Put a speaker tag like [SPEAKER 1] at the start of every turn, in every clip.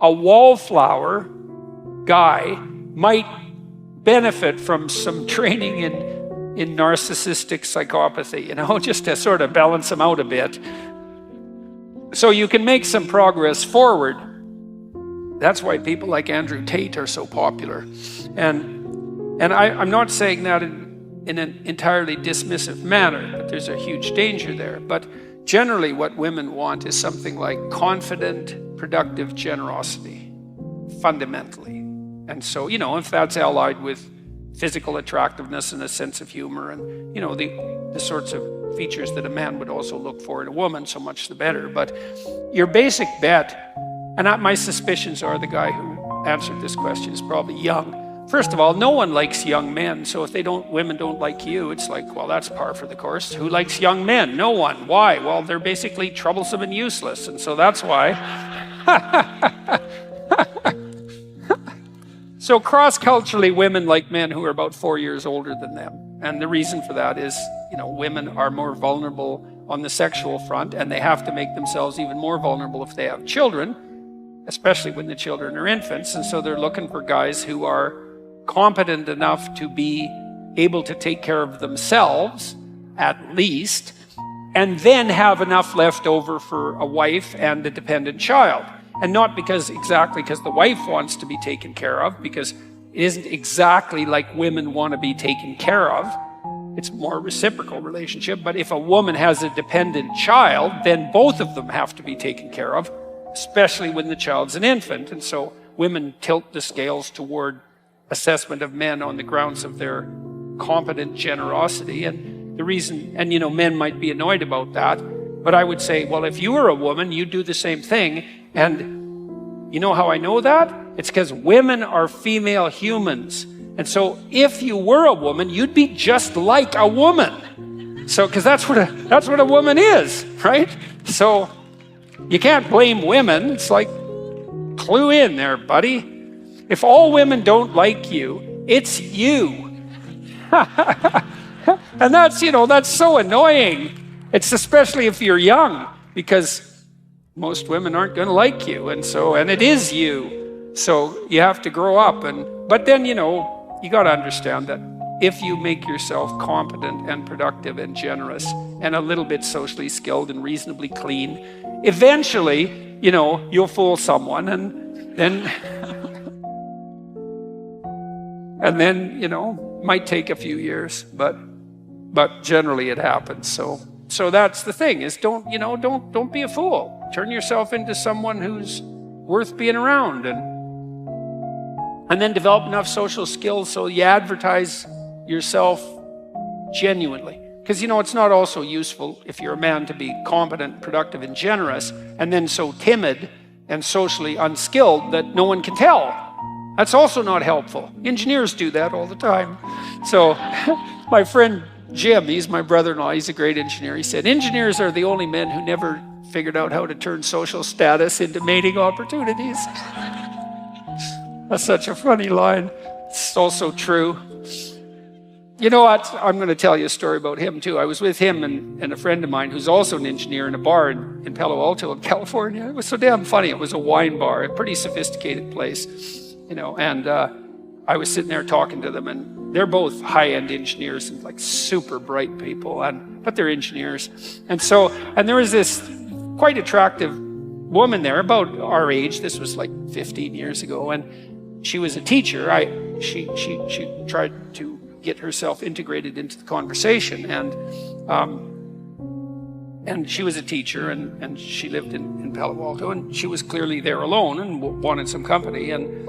[SPEAKER 1] a wallflower guy might benefit from some training in narcissistic psychopathy, just to sort of balance them out a bit. So you can make some progress forward. That's why people like Andrew Tate are so popular. And I'm not saying that in an entirely dismissive manner, but there's a huge danger there. But generally what women want is something like confident, productive generosity, fundamentally. And so, if that's allied with physical attractiveness and a sense of humor and, the sorts of features that a man would also look for in a woman, so much the better. But your basic bet, and my suspicions are the guy who answered this question is probably young. First of all, no one likes young men. So if women don't like you, it's like, well, that's par for the course. Who likes young men? No one. Why? Well, they're basically troublesome and useless. And so that's why. So cross-culturally, women like men who are about 4 years older than them. And the reason for that is, women are more vulnerable on the sexual front, and they have to make themselves even more vulnerable if they have children, especially when the children are infants. And so they're looking for guys who are competent enough to be able to take care of themselves, at least, and then have enough left over for a wife and a dependent child. And not exactly because the wife wants to be taken care of, because it isn't exactly like women want to be taken care of. It's more a reciprocal relationship. But if a woman has a dependent child, then both of them have to be taken care of, especially when the child's an infant. And so women tilt the scales toward assessment of men on the grounds of their competent generosity. And the reason, and men might be annoyed about that, but I would say, well, if you were a woman, you'd do the same thing. And you know how I know that? It's because women are female humans. And so if you were a woman, you'd be just like a woman. So, because that's what a woman is, right? So you can't blame women. It's like, clue in there, buddy. If all women don't like you, it's you. And that's so annoying. It's especially if you're young, because most women aren't going to like you. And it is you. So you have to grow up. But then, you got to understand that if you make yourself competent and productive and generous and a little bit socially skilled and reasonably clean, eventually, you'll fool someone and then, might take a few years, but generally it happens. So that's the thing is don't be a fool. Turn yourself into someone who's worth being around and then develop enough social skills so you advertise yourself genuinely. Because, it's not also useful if you're a man to be competent, productive, and generous, and then so timid and socially unskilled that no one can tell. That's also not helpful. Engineers do that all the time. So my friend Jim, he's my brother-in-law, he's a great engineer. He said, engineers are the only men who never figured out how to turn social status into mating opportunities. That's such a funny line. It's also true. You know what? I'm going to tell you a story about him too. I was with him and a friend of mine who's also an engineer in a bar in Palo Alto in California. It was so damn funny. It was a wine bar, a pretty sophisticated place, and I was sitting there talking to them, and they're both high-end engineers and like super bright people, but they're engineers. And there was this quite attractive woman there about our age. This was like 15 years ago, and she was a teacher. She tried to get herself integrated into the conversation, and she was a teacher, and she lived in Palo Alto, and she was clearly there alone and wanted some company. And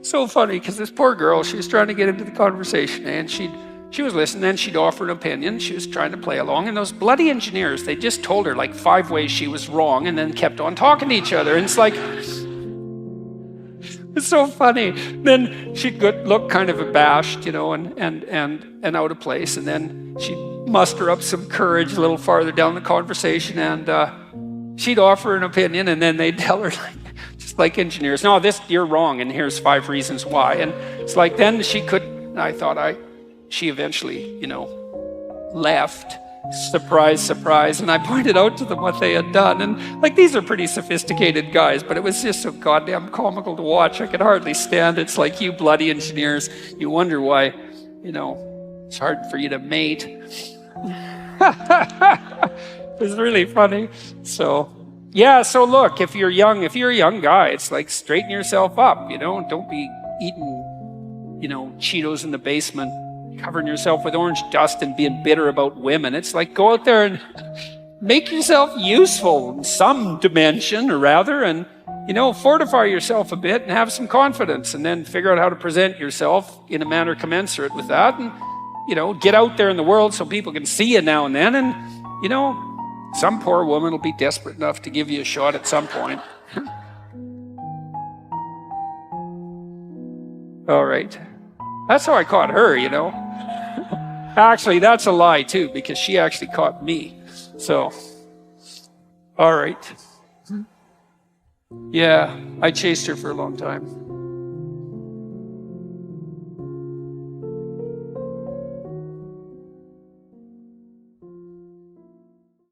[SPEAKER 1] so funny, because this poor girl, she was trying to get into the conversation, and she was listening, and she'd offer an opinion. She was trying to play along, and those bloody engineers, they just told her like 5 ways she was wrong, and then kept on talking to each other. And it's like, it's so funny. Then she'd look kind of abashed, and out of place, and then she'd muster up some courage a little farther down the conversation, and she'd offer an opinion, and then they'd tell her, just like engineers, no, you're wrong, and here's 5 reasons why. And it's like, then she eventually, left, surprise, surprise. And I pointed out to them what they had done. And like, these are pretty sophisticated guys, but it was just so goddamn comical to watch. I could hardly stand it. It's like, you bloody engineers, you wonder why, it's hard for you to mate. It's really funny. So, yeah, so look, if you're a young guy, it's like, straighten yourself up, don't be eating, Cheetos in the basement, covering yourself with orange dust and being bitter about women. It's like, go out there and make yourself useful in some dimension, or rather, and, fortify yourself a bit and have some confidence, and then figure out how to present yourself in a manner commensurate with that, and, get out there in the world so people can see you now and then, and, some poor woman will be desperate enough to give you a shot at some point. All right. That's how I caught her, Actually, that's a lie too, because she actually caught me. So, all right. Yeah, I chased her for a long time.